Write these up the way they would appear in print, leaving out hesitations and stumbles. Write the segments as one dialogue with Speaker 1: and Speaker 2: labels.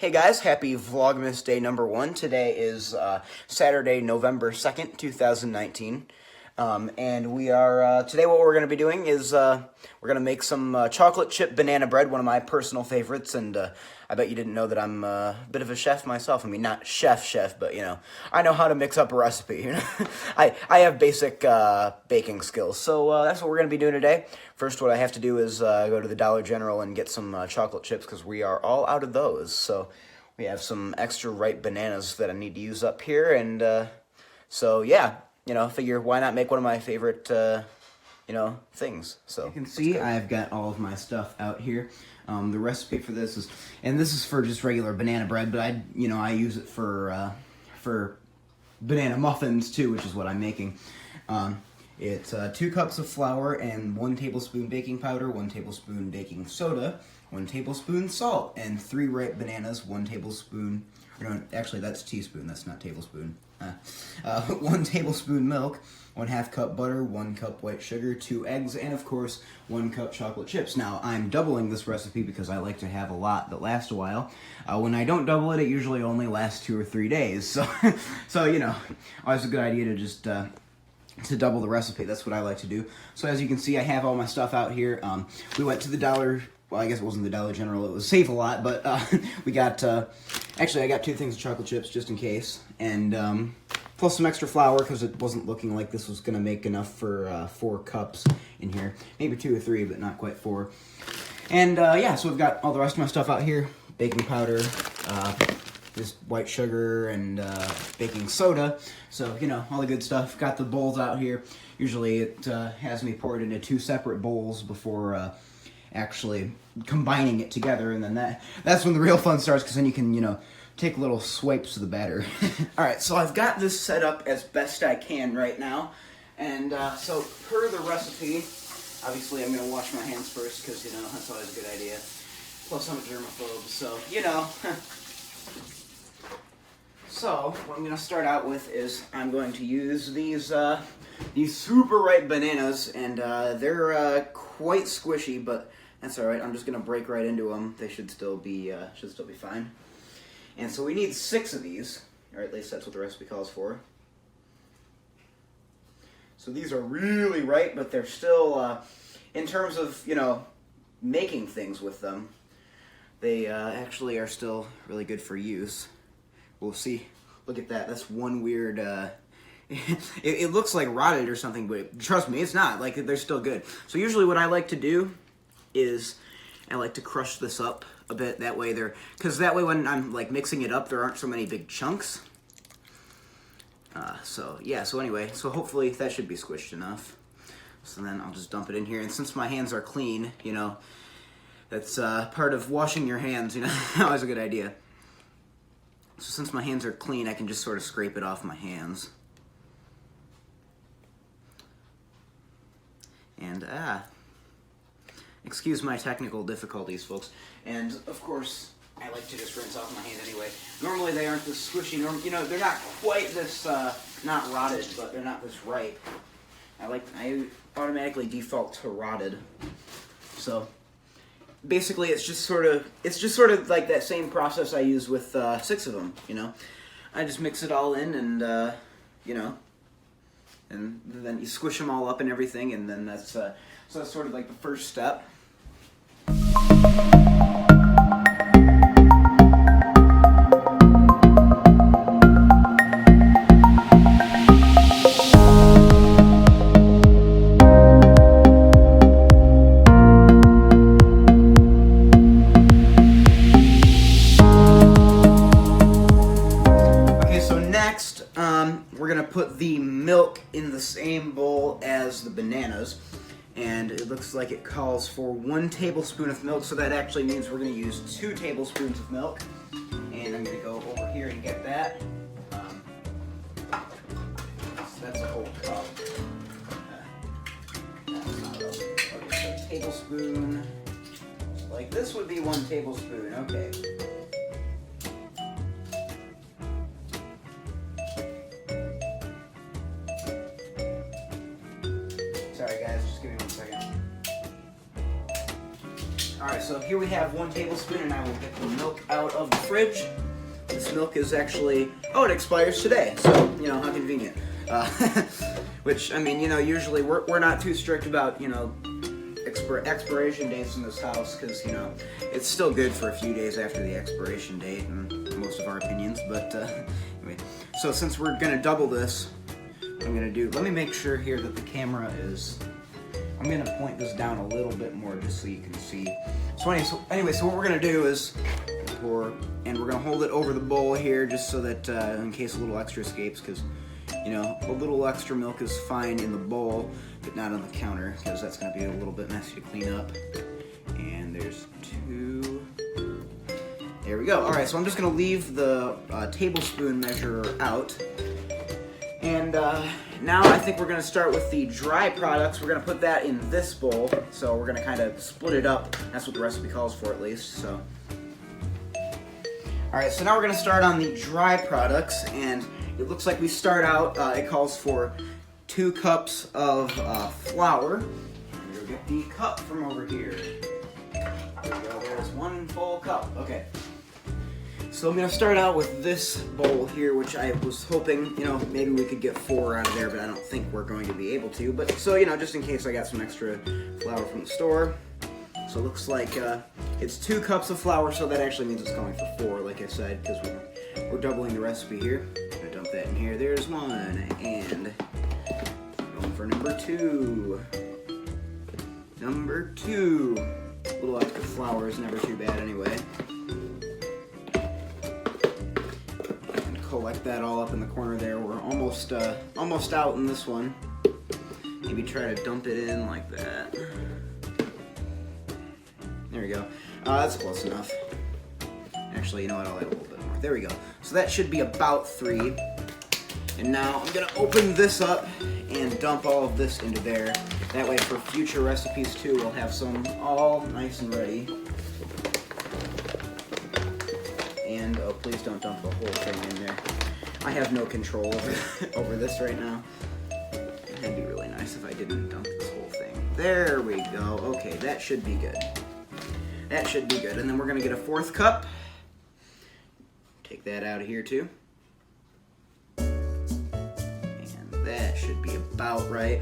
Speaker 1: Hey guys, happy Vlogmas day number 1. Today is Saturday, November 2nd, 2019. And we are, today what we're going to be doing is we're going to make some chocolate chip banana bread, one of my personal favorites, and I bet you didn't know that I'm a bit of a chef myself. I mean, not chef, but, you know, I know how to mix up a recipe, you know. I have basic baking skills, so that's what we're going to be doing today. First, what I have to do is go to the Dollar General and get some chocolate chips, because we are all out of those, so we have some extra ripe bananas that I need to use up here, and so, yeah. You know, figure why not make one of my favorite, you know, things. So you can see I've got all of my stuff out here. The recipe for this is, and this is for just regular banana bread, but I use it for banana muffins too, which is what I'm making. It's 2 cups of flour and 1 tablespoon baking powder, 1 tablespoon baking soda, 1 tablespoon salt, and 3 ripe bananas, 1 tablespoon. No, actually, that's teaspoon. That's not tablespoon. 1 tablespoon milk, 1/2 cup butter, 1 cup white sugar, 2 eggs, and of course 1 cup chocolate chips. Now I'm doubling this recipe because I like to have a lot that lasts a while. When I don't double it, it usually only lasts 2 or 3 days. So, so you know, always a good idea to just to double the recipe. That's what I like to do. So as you can see, I have all my stuff out here. We went to the Dollar. Well, I guess it wasn't the Dollar General. It was Save-A-Lot, but we got, actually, I got 2 things of chocolate chips just in case, and plus some extra flour because it wasn't looking like this was going to make enough for 4 cups in here. Maybe 2 or 3, but not quite 4. And, yeah, so we've got all the rest of my stuff out here. Baking powder, this white sugar, and baking soda. So, you know, all the good stuff. Got the bowls out here. Usually it has me pour it into 2 separate bowls before actually combining it together, and then that's when the real fun starts, because then you can, you know, take little swipes of the batter. Alright, so I've got this set up as best I can right now, and so per the recipe, obviously I'm going to wash my hands first, because, you know, that's always a good idea. Plus I'm a germaphobe, so, you know. So, what I'm going to start out with is I'm going to use these super ripe bananas, and they're quite squishy, but that's alright. I'm just going to break right into them. They should still be fine. And so we need 6 of these, or at least that's what the recipe calls for. So these are really ripe, but they're still, in terms of, you know, making things with them, they actually are still really good for use. We'll see. Look at that. That's one weird, it looks like rotted or something, but trust me, it's not. Like, they're still good. So usually what I like to do is I like to crush this up a bit. That way because that way when I'm, like, mixing it up, there aren't so many big chunks. So, yeah, so anyway, so hopefully that should be squished enough. So then I'll just dump it in here. And since my hands are clean, you know, that's part of washing your hands, you know, always a good idea. So since my hands are clean, I can just sort of scrape it off my hands. And, excuse my technical difficulties, folks. And, of course, I like to just rinse off my hand anyway. Normally they aren't this squishy. You know, they're not quite this, not rotted, but they're not this ripe. I automatically default to rotted. So, basically it's just sort of like that same process I use with 6 of them, you know. I just mix it all in and, you know, and then you squish them all up and everything, and then that's, so that's sort of like the first step. We're going to put the milk in the same bowl as the bananas, and it looks like it calls for 1 tablespoon of milk, so that actually means we're going to use 2 tablespoons of milk, and I'm going to go over here and get that. So that's a whole cup. Okay, so tablespoon, like this would be 1 tablespoon, okay. Sorry guys, just give me 1 second. Alright, so here we have 1 tablespoon, and I will get the milk out of the fridge. This milk is actually, oh, it expires today, so, you know, how convenient. Which, I mean, you know, usually we're not too strict about, you know, expiration dates in this house, because, you know, it's still good for a few days after the expiration date, in most of our opinions, but, anyway. So since we're going to double this, I'm going to do, let me make sure here that the camera is, I'm going to point this down a little bit more just so you can see. So anyway, so what we're going to do is pour, and we're going to hold it over the bowl here just so that in case a little extra escapes, because, you know, a little extra milk is fine in the bowl, but not on the counter, because that's going to be a little bit messy to clean up. And there's 2. There we go. All right, so I'm just going to leave the tablespoon measure out. And now I think we're going to start with the dry products. We're going to put that in this bowl. So we're going to kind of split it up. That's what the recipe calls for, at least. So, all right, so now we're going to start on the dry products. And it looks like we start out, it calls for 2 cups of flour. We'll get the cup from over here. There we go, there's 1 full cup. Okay. So I'm going to start out with this bowl here, which I was hoping, you know, maybe we could get 4 out of there, but I don't think we're going to be able to. But so, you know, just in case I got some extra flour from the store. So it looks like it's 2 cups of flour, so that actually means it's going for 4, like I said, because we're doubling the recipe here. I'm going to dump that in here. There's 1, and going for number 2. Number 2. A little extra flour is never too bad anyway. Collect that all up in the corner there. We're almost out in this one. Maybe try to dump it in like that. There we go. That's close enough. Actually, you know what? I'll add a little bit more. There we go. So that should be about 3. And now I'm gonna open this up and dump all of this into there. That way, for future recipes too, we'll have some all nice and ready. And, oh, please don't dump the whole thing in there. I have no control over this right now. It'd be really nice if I didn't dump this whole thing. There we go. Okay, that should be good. That should be good. And then we're going to get a 4th cup. Take that out of here, too. And that should be about right.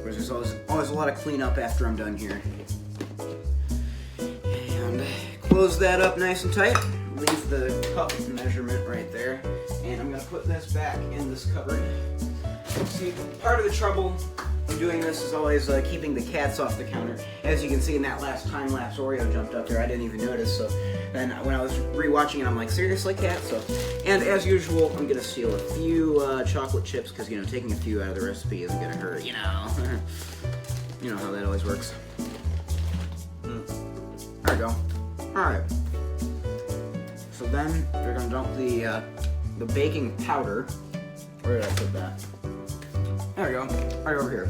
Speaker 1: Whereas there's always a lot of cleanup after I'm done here. And close that up nice and tight. Leave the cup measurement right there, and I'm going to put this back in this cupboard. See, part of the trouble in doing this is always keeping the cats off the counter. As you can see in that last time-lapse Oreo jumped up there, I didn't even notice, so then when I was rewatching it, I'm like, seriously, cat? So, and as usual, I'm going to steal a few chocolate chips, because, you know, taking a few out of the recipe isn't going to hurt, you know. You know how that always works. There we go. Alright. So then we're going to dump the baking powder. Where did I put that? There we go. Right over here.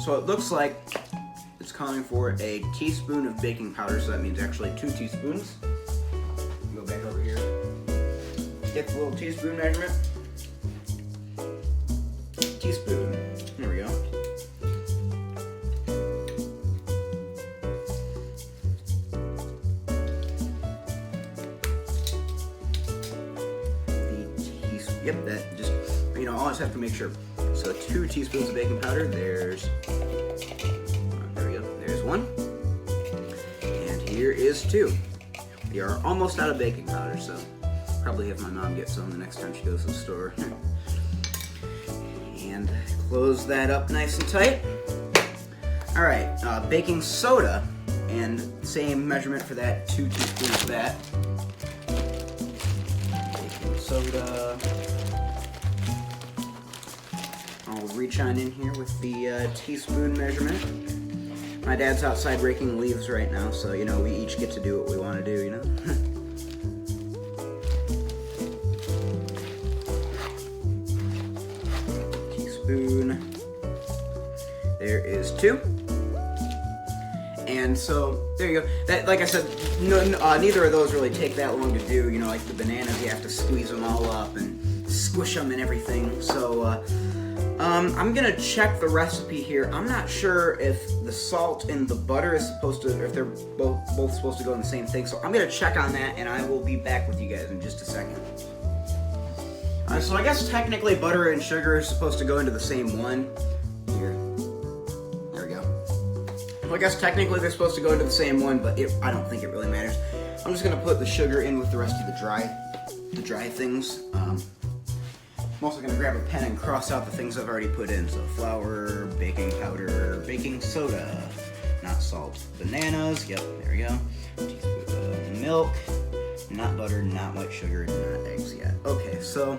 Speaker 1: So it looks like it's calling for a teaspoon of baking powder, so that means actually 2 teaspoons. Go back over here. Get the little teaspoon measurement. Teaspoon. There we go. Yep, that just, you know, always have to make sure. So 2 teaspoons of baking powder, there we go, there's 1. And here is 2. We are almost out of baking powder, so probably have my mom get some the next time she goes to the store. And close that up nice and tight. All right, baking soda, and same measurement for that, 2 teaspoons of that. Baking soda. I'll reach on in here with the teaspoon measurement. My dad's outside raking leaves right now, so, you know, we each get to do what we want to do, you know? Teaspoon. There is 2. And so, there you go. That, like I said, neither of those really take that long to do. You know, like the bananas, you have to squeeze them all up and squish them and everything. So, I'm gonna check the recipe here. I'm not sure if the salt and the butter is supposed to, or if they're both supposed to go in the same thing. So I'm gonna check on that, and I will be back with you guys in just a second. So I guess technically butter and sugar is supposed to go into the same one. Here, there we go. Well, I guess technically they're supposed to go into the same one, but I don't think it really matters. I'm just gonna put the sugar in with the rest of the dry things. I'm also going to grab a pen and cross out the things I've already put in. So flour, baking powder, baking soda, not salt, bananas, yep, there we go, teaspoon of milk, not butter, not white sugar, not eggs yet. Okay, so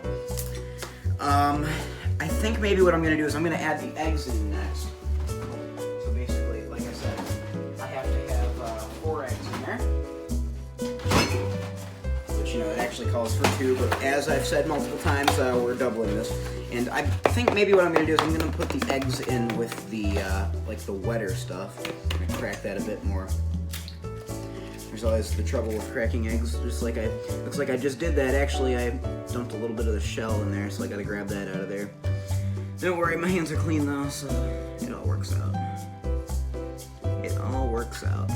Speaker 1: I think maybe what I'm going to do is I'm going to add the eggs in next. So basically, like I said, I have to have 4 eggs in there. You know, it actually calls for 2, but as I've said multiple times, we're doubling this. And I think maybe what I'm going to do is I'm going to put the eggs in with the, like the wetter stuff. I'm going to crack that a bit more. There's always the trouble with cracking eggs, just like looks like I just did that. Actually, I dumped a little bit of the shell in there, so I got to grab that out of there. Don't worry, my hands are clean though, so it all works out. It all works out.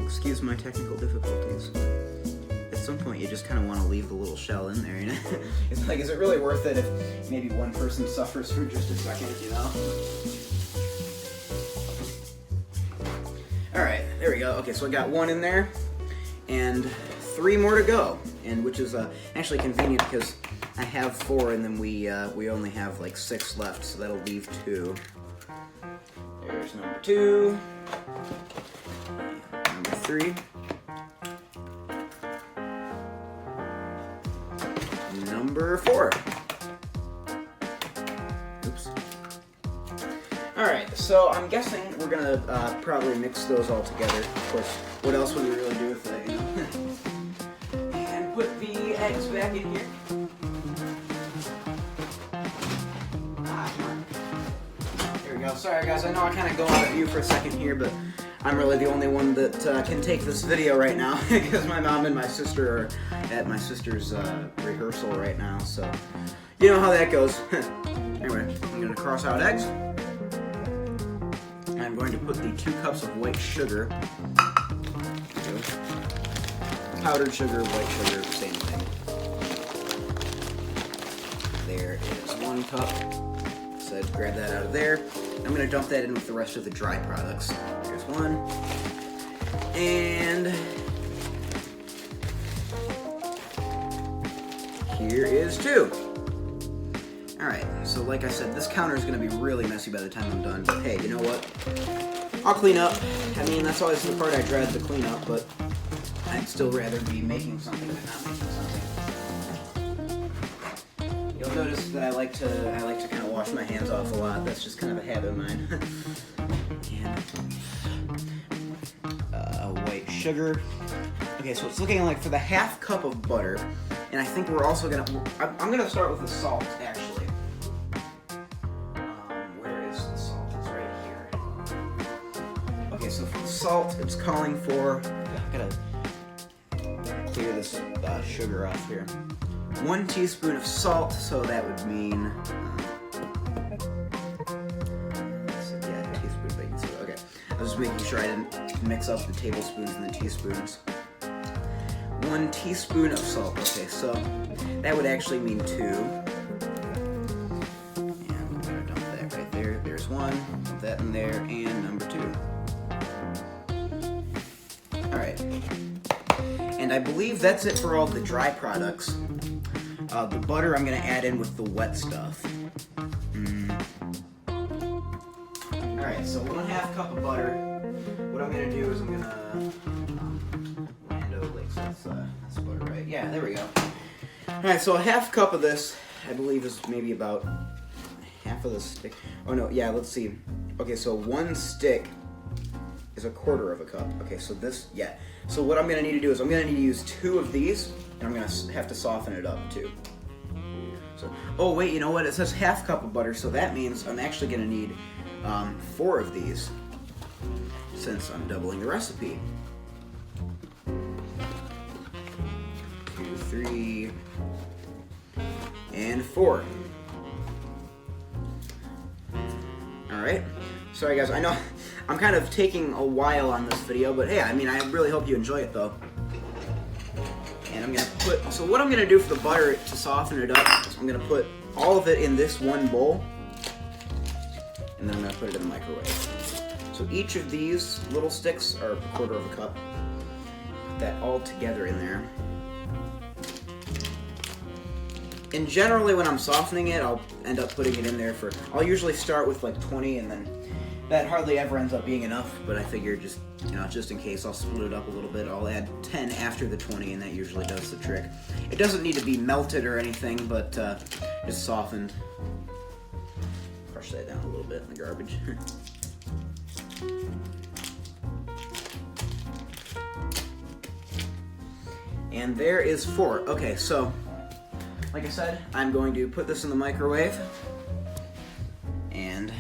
Speaker 1: Excuse my technical difficulties. At some point, you just kind of want to leave the little shell in there, you know? It's like, is it really worth it if maybe one person suffers for just a second, you know? Alright, there we go. Okay, so I got 1 in there, and 3 more to go, and which is actually convenient because I have 4, and then we only have like 6 left, so that'll leave 2. There's number 2. 3. Number 4. Oops. Alright, so I'm guessing we're gonna probably mix those all together. Of course, what else would we really do with that, you know? And put the eggs back in here. There we go. Sorry guys, I know I kind of go out of view for a second here, but I'm really the only one that can take this video right now because my mom and my sister are at my sister's rehearsal right now, so you know how that goes. Anyway, I'm going to cross out eggs. I'm going to put the 2 cups of white sugar. Powdered sugar, white sugar, same thing. There is 1 cup. So I'd grab that out of there. I'm going to dump that in with the rest of the dry products. There's 1. And here is 2. Alright, so like I said, this counter is going to be really messy by the time I'm done. But hey, you know what? I'll clean up. I mean, that's always the part I dread, the cleanup, but I'd still rather be making something than not making something. You'll notice that I like to kind of wash my hands off a lot. That's just kind of a habit of mine. And white sugar. Okay, so it's looking like for the 1/2 cup of butter, and I think we're also gonna. I'm gonna start with the salt actually. Where is the salt? It's right here. Okay, so for the salt, it's calling for. I gotta clear this sugar off here. 1 teaspoon of salt, so that would mean, yeah, teaspoon of baking soda. Okay, I was just making sure I didn't mix up the tablespoons and the teaspoons. 1 teaspoon of salt. Okay, so that would actually mean 2. And I'm gonna dump that right there. There's 1. Put that in there, and number 2. All right, and I believe that's it for all the dry products. The butter I'm going to add in with the wet stuff. Alright, so 1/2 cup of butter. What I'm going to do is I'm going to... Lando Lakes, that's butter, right? Yeah, there we go. Alright, so 1/2 cup of this, I believe, is maybe about 1/2 of the stick. Oh no, yeah, let's see. Okay, so 1 stick is 1/4 of a cup. Okay, so this, yeah. So what I'm going to need to do is I'm going to need to use 2 of these, and I'm going to have to soften it up too. So, oh wait, you know what? It says 1/2 cup of butter, so that means I'm actually going to need 4 of these, since I'm doubling the recipe. 2, 3, and 4. Alright, sorry guys, I know I'm kind of taking a while on this video, but hey, I mean, I really hope you enjoy it though. And I'm gonna put, so what I'm gonna do for the butter to soften it up is I'm gonna put all of it in this one bowl, and then I'm gonna put it in the microwave. So each of these little sticks are 1/4 of a cup. Put that all together in there. And generally when I'm softening it, I'll end up putting it in there for, I'll usually start with like 20, and then that hardly ever ends up being enough, but I figured just, just in case, I'll split it up a little bit. I'll add 10 after the 20, and that usually does the trick. It doesn't need to be melted or anything, but just softened. Crush that down a little bit in the garbage. And there is 4. Okay, so like I said, I'm going to put this in the microwave. And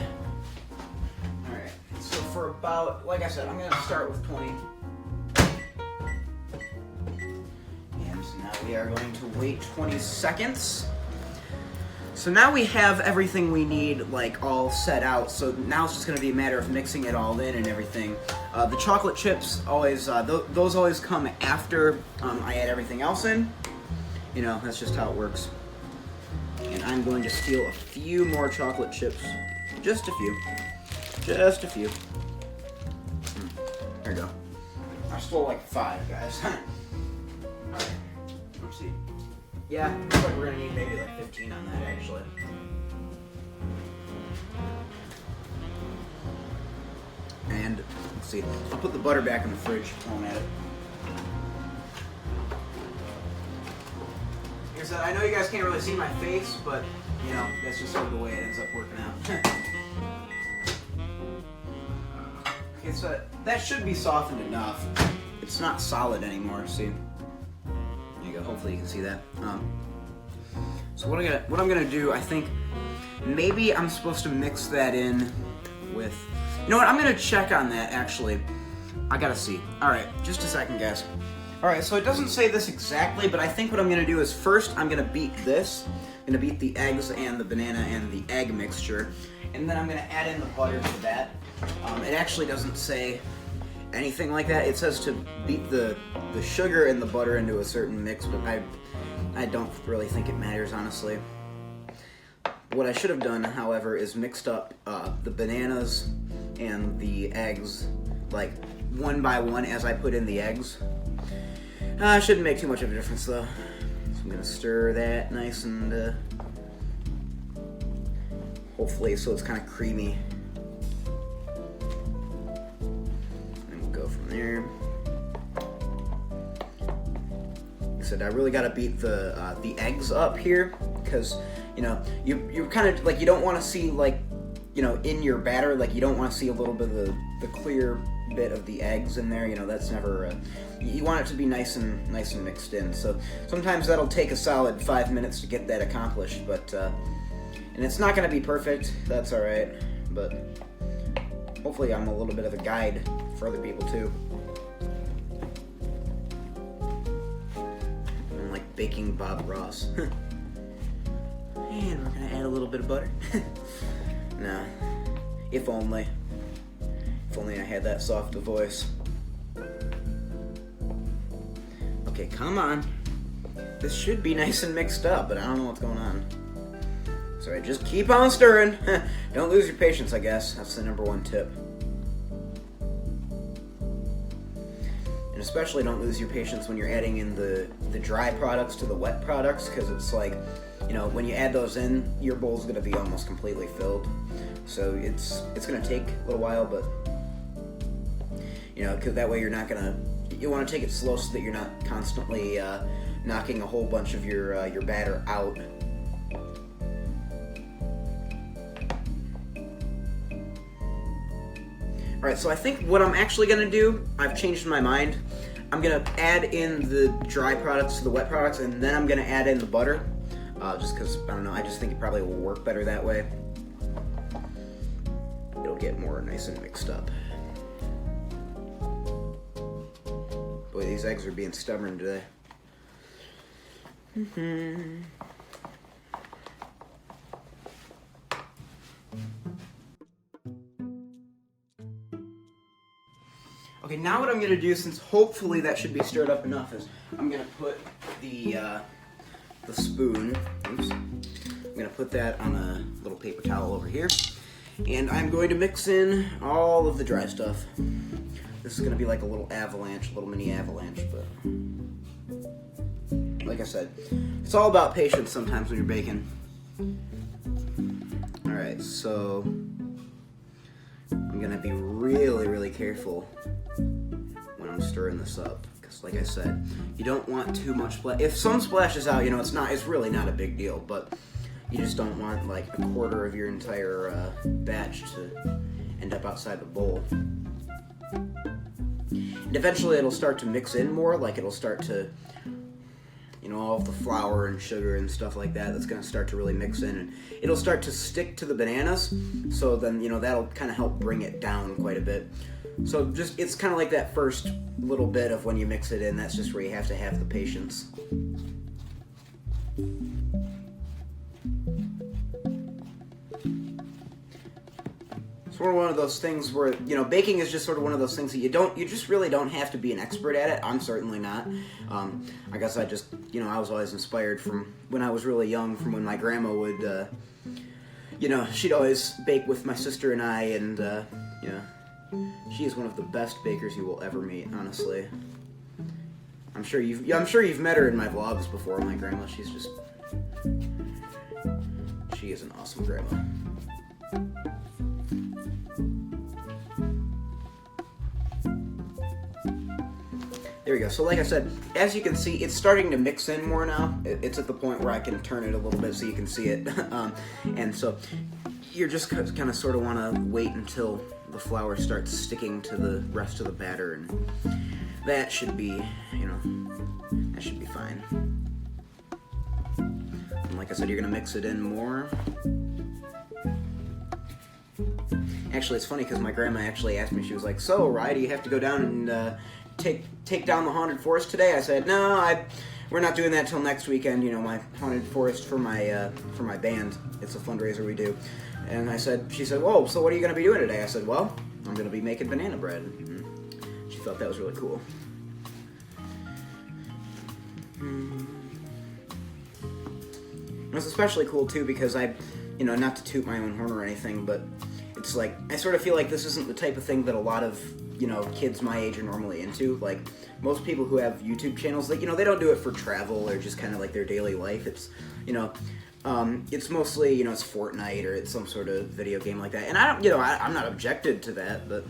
Speaker 1: alright, so for about, like I said, I'm going to start with 20. And so now we are going to wait 20 seconds. So now we have everything we need, like, all set out. So now it's just going to be a matter of mixing it all in and everything. The chocolate chips always, those always come after I add everything else in. That's just how it works. And I'm going to steal a few more chocolate chips. Just a few. Just a few. There we go. I stole like 5, guys. Alright. Let's see. Yeah, looks like we're gonna need maybe like 15 on that, actually. And, let's see. I'll put the butter back in the fridge while I'm at it. Like I said, I know you guys can't really see my face, but, that's just sort of the way it ends up working out. Okay, so that should be softened enough. It's not solid anymore, see? There you go, hopefully you can see that. So what I'm gonna do, I think, maybe I'm supposed to mix that in with, you know what, I'm gonna check on that, actually. I gotta see. Alright, just a second, guys. Alright, so it doesn't say this exactly, but I think what I'm going to do is first I'm going to beat this. I'm going to beat the eggs and the banana and the egg mixture. And then I'm going to add in the butter to that. It actually doesn't say anything like that. It says to beat the sugar and the butter into a certain mix, but I don't really think it matters, honestly. What I should have done, however, is mixed up the bananas and the eggs, like, one by one as I put in the eggs. Shouldn't make too much of a difference though. So I'm gonna stir that nice and hopefully so it's kind of creamy. And we'll go from there. Like I said, I really gotta beat the eggs up here because you kind of like, you don't want to see, like, in your batter, like, you don't want to see a little bit of the clear bit of the eggs in there. That's never you want it to be nice and mixed in. So sometimes that'll take a solid 5 minutes to get that accomplished, but and it's not going to be perfect. That's all right, but hopefully I'm a little bit of a guide for other people too. I'm like baking Bob Ross. And we're gonna add a little bit of butter. No, if only. If only I had that soft a voice. Okay, come on. This should be nice and mixed up, but I don't know what's going on. Sorry, just keep on stirring. Don't lose your patience, I guess. That's the #1 tip. And especially don't lose your patience when you're adding in the dry products to the wet products, because it's like, when you add those in, your bowl's going to be almost completely filled. So it's going to take a little while, but because that way you're not going to, you want to take it slow so that you're not constantly knocking a whole bunch of your batter out. Alright, so I think what I'm actually going to do, I've changed my mind. I'm going to add in the dry products to the wet products, and then I'm going to add in the butter. Just because, I don't know, I just think it probably will work better that way. It'll get more nice and mixed up. Boy, these eggs are being stubborn today. Okay, now what I'm going to do, since hopefully that should be stirred up enough, is I'm going to put the spoon, oops, I'm going to put that on a little paper towel over here, and I'm going to mix in all of the dry stuff. This is going to be like a little avalanche, a little mini avalanche, but like I said, it's all about patience sometimes when you're baking. Alright, so I'm going to be really, really careful when I'm stirring this up, because like I said, you don't want too much splash. If some splashes out, you know, it's really not a big deal, but you just don't want like a quarter of your entire batch to end up outside the bowl. And eventually it'll start to mix in more, like it'll start to, you know, all of the flour and sugar and stuff like that, that's going to start to really mix in, and it'll start to stick to the bananas, so then, you know, that'll kind of help bring it down quite a bit. So just, it's kind of like that first little bit of when you mix it in, that's just where you have to have the patience. It's one of those things where, you know, baking is just sort of one of those things that you just really don't have to be an expert at it. I'm certainly not. I guess I just, you know, I was always inspired from when I was really young, from when my grandma would, you know, she'd always bake with my sister and I, and, you know, she is one of the best bakers you will ever meet, honestly. I'm sure you've met her in my vlogs before, my grandma. She is an awesome grandma. There we go. So like I said, as you can see, it's starting to mix in more now. It's at the point where I can turn it a little bit so you can see it. And so you're just kind of sort of want to wait until the flour starts sticking to the rest of the batter, and that should be, you know, that should be fine. And like I said, you're going to mix it in more. Actually, it's funny because my grandma actually asked me, she was like, "So, Rye, do you have to go down and take down the haunted forest today?" I said, "No, we're not doing that till next weekend. You know, my haunted forest for my band. It's a fundraiser we do." And she said, "Whoa, so what are you going to be doing today?" I said, "Well, I'm going to be making banana bread." And she thought that was really cool. It was especially cool too because you know, not to toot my own horn or anything, but it's like, I sort of feel like this isn't the type of thing that a lot of, you know, kids my age are normally into. Like, most people who have YouTube channels, like, you know, they don't do it for travel or just kind of like their daily life. It's, you know, it's mostly, you know, it's Fortnite or it's some sort of video game like that. And I don't, you know, I'm not objected to that, but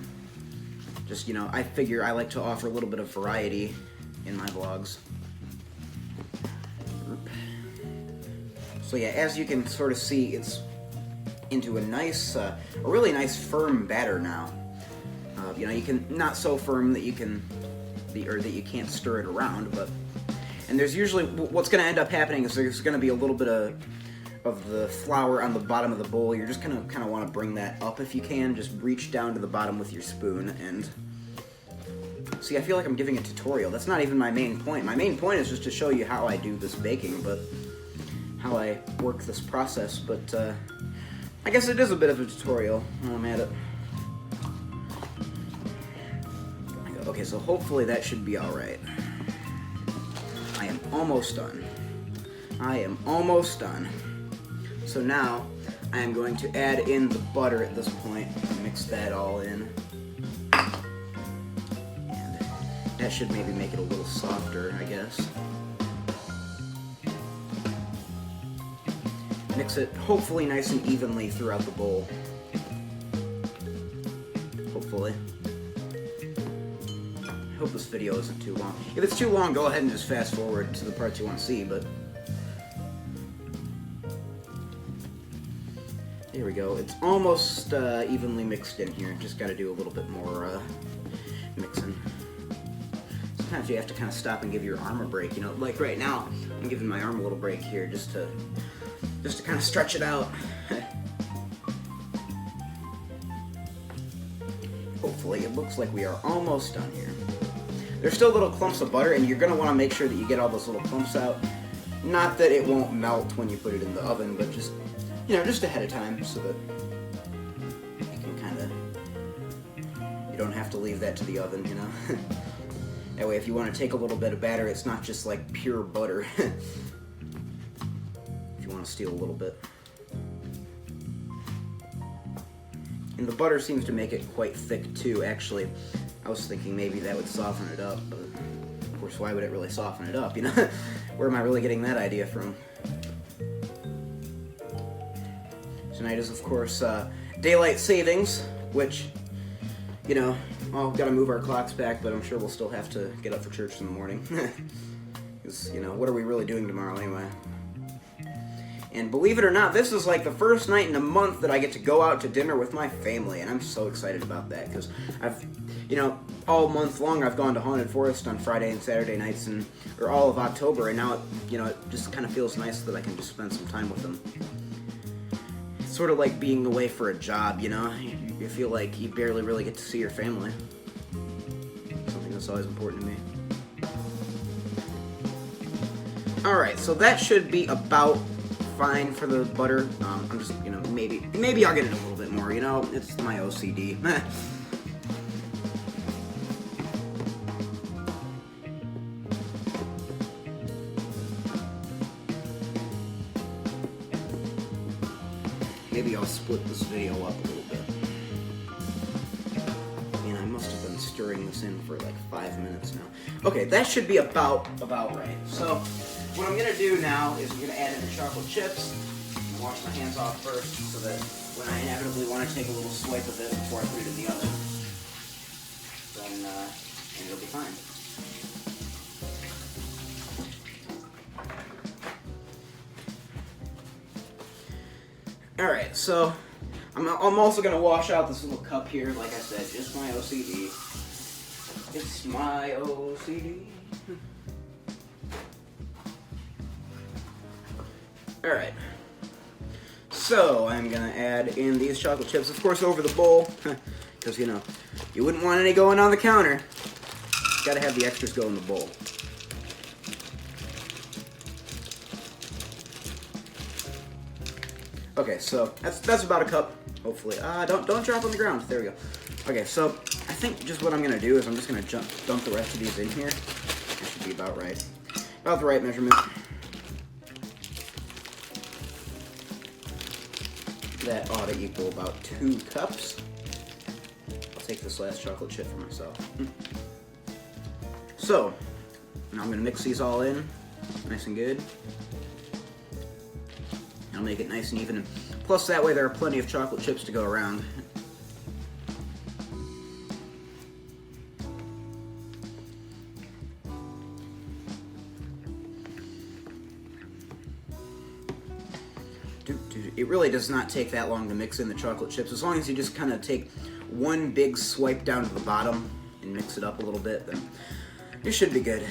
Speaker 1: just, you know, I figure I like to offer a little bit of variety in my vlogs. So yeah, as you can sort of see, it's into a nice, a really nice firm batter now. You know, you can, not so firm that you can, or that you can't stir it around, but, and there's usually, what's going to end up happening is there's going to be a little bit of the flour on the bottom of the bowl. You're just going to kind of want to bring that up if you can. Just reach down to the bottom with your spoon and, see, I feel like I'm giving a tutorial. That's not even my main point. My main point is just to show you how I do this baking, but how I work this process, but I guess it is a bit of a tutorial while I'm at it. Okay, so hopefully that should be alright. I am almost done. I am almost done. So now, I am going to add in the butter at this point, mix that all in. And that should maybe make it a little softer, I guess. Mix it, hopefully, nice and evenly throughout the bowl. Hopefully. I hope this video isn't too long. If it's too long, go ahead and just fast forward to the parts you want to see, but... There we go. It's almost evenly mixed in here. Just got to do a little bit more mixing. Sometimes you have to kind of stop and give your arm a break, you know? Like right now, I'm giving my arm a little break here just to kind of stretch it out. Hopefully, it looks like we are almost done here. There's still little clumps of butter, and you're going to want to make sure that you get all those little clumps out. Not that it won't melt when you put it in the oven, but just, just ahead of time so that you can kind of, you don't have to leave that to the oven, That way if you want to take a little bit of batter, it's not just like pure butter. If you want to steal a little bit. And the butter seems to make it quite thick too, actually. I was thinking maybe that would soften it up, but of course, why would it really soften it up, Where am I really getting that idea from? Tonight is, of course, daylight savings, which, well, we've got to move our clocks back, but I'm sure we'll still have to get up for church in the morning. Because, what are we really doing tomorrow anyway? And believe it or not, this is like the first night in a month that I get to go out to dinner with my family, and I'm so excited about that, because I've, all month long I've gone to Haunted Forest on Friday and Saturday nights, or all of October, and now, it just kind of feels nice that I can just spend some time with them. It's sort of like being away for a job, You feel like you barely really get to see your family. Something that's always important to me. Alright, so that should be about fine for the butter. I'm just, maybe I'll get it a little bit more, it's my OCD. Maybe I'll split this video up a little bit. And I must have been stirring this in for like 5 minutes now. Okay, that should be about right. So, what I'm going to do now is I'm going to add in the chocolate chips. I'm going to wash my hands off first so that when I inevitably want to take a little swipe of it before I put it in the oven, then it'll be fine. Alright, so I'm also going to wash out this little cup here, like I said, just my OCD. It's my OCD. Alright, so I'm going to add in these chocolate chips, of course, over the bowl, because, you wouldn't want any going on the counter. Got to have the extras go in the bowl. Okay, so that's about a cup, hopefully. Don't drop on the ground. There we go. Okay, so I think just what I'm going to do is I'm just going to dump the rest of these in here. That should be about right. About the right measurement. That ought to equal about 2 cups. I'll take this last chocolate chip for myself. So, now I'm going to mix these all in, nice and good. I'll make it nice and even. Plus, that way there are plenty of chocolate chips to go around. It really does not take that long to mix in the chocolate chips. As long as you just kind of take one big swipe down to the bottom and mix it up a little bit, then you should be good.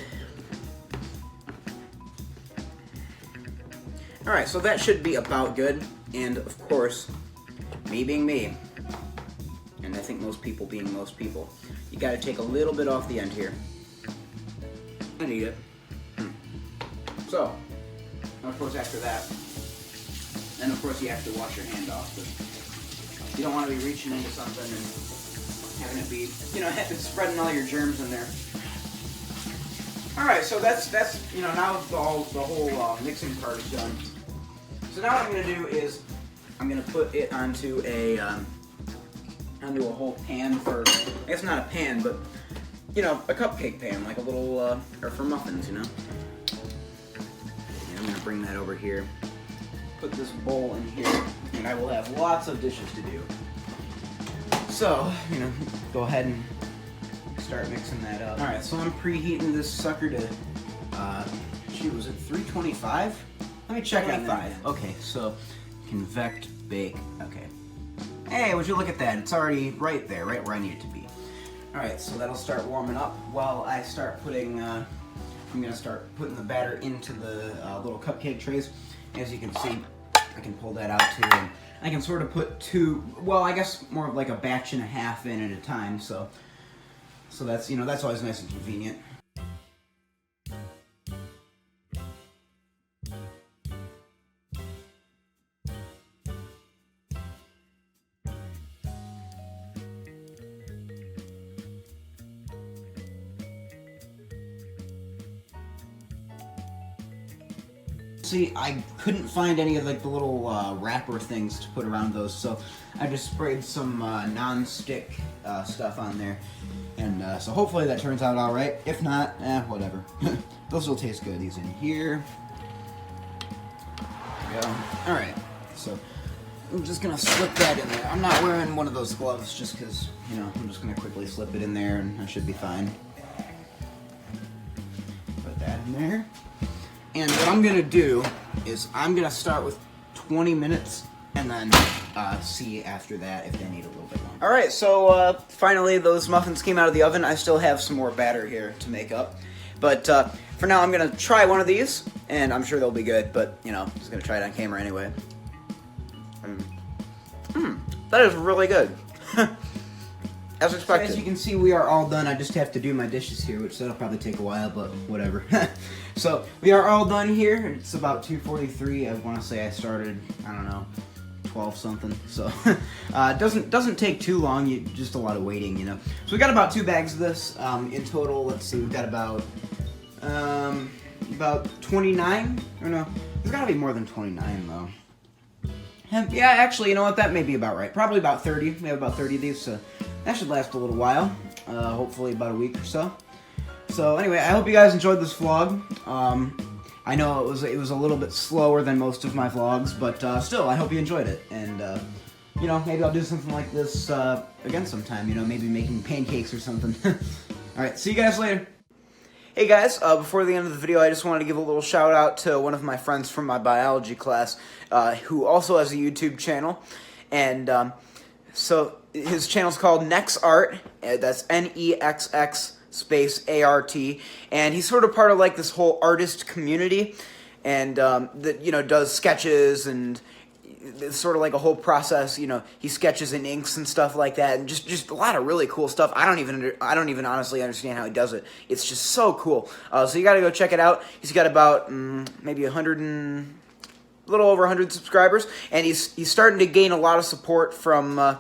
Speaker 1: Alright, so that should be about good, and of course, me being me, and I think most people being most people, you gotta take a little bit off the end here, and eat it. So, of course after that, then of course you have to wash your hand off, but you don't want to be reaching into something and having it be, spreading all your germs in there. Alright, so that's now the whole mixing part is done. So now what I'm going to do is I'm going to put it onto a whole pan for, I guess not a pan, but a cupcake pan, like a little or for muffins, And I'm going to bring that over here. Put this bowl in here, and I will have lots of dishes to do. So, go ahead and start mixing that up. Alright, so I'm preheating this sucker to, was it 325? Let me check on that. Okay, so, convect bake, okay. Hey, would you look at that, it's already right there, right where I need it to be. Alright, so that'll start warming up while I start putting, I'm going to start putting the batter into the little cupcake trays. As you can see, I can pull that out too, and I can sort of put I guess more of like a batch and a half in at a time, so that's, that's always nice and convenient. See, I couldn't find any of like the little wrapper things to put around those, so I just sprayed some non-stick stuff on there, and so hopefully that turns out all right. If not, whatever. Those will taste good. These in here. There we go. All right, so I'm just gonna slip that in there. I'm not wearing one of those gloves just because, you know, I'm just gonna quickly slip it in there and I should be fine. Put that in there. And what I'm gonna do is I'm gonna start with 20 minutes and then see after that if they need a little bit longer. All right, so finally those muffins came out of the oven. I still have some more batter here to make up, but for now I'm gonna try one of these, and I'm sure they'll be good. But you know, I'm just gonna try it on camera anyway. That is really good. As expected. So as you can see, we are all done. I just have to do my dishes here, which that'll probably take a while, but whatever. So we are all done here. It's about 2:43. I want to say I started, I don't know, 12 something. So it doesn't take too long. Just a lot of waiting, you know. So we got about 2 bags of this in total. Let's see, we've got about 29. Or no, there's got to be more than 29 though. Yeah, actually, you know what? That may be about right. Probably about 30. We have about 30 of these, so that should last a little while. Hopefully about a week or so. So anyway, I hope you guys enjoyed this vlog. I know it was a little bit slower than most of my vlogs, but still, I hope you enjoyed it. And you know, maybe I'll do something like this again sometime. You know, maybe making pancakes or something. All right, see you guys later. Hey guys, before the end of the video, I just wanted to give a little shout out to one of my friends from my biology class, who also has a YouTube channel, and so his channel's called NexArt. That's NEXX space ART, and he's sort of part of like this whole artist community, and that, you know, does sketches, and it's sort of like a whole process. You know, he sketches in inks and stuff like that, and just a lot of really cool stuff. I don't even honestly understand how he does it. It's just so cool. So you got to go check it out. He's got about maybe a little over 100 subscribers, and he's starting to gain a lot of support from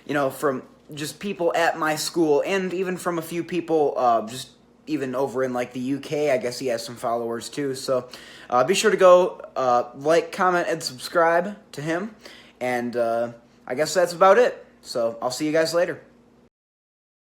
Speaker 1: you know, from just people at my school, and even from a few people just even over in like the UK. I guess he has some followers too. So be sure to go like, comment, and subscribe to him. And I guess that's about it. So I'll see you guys later.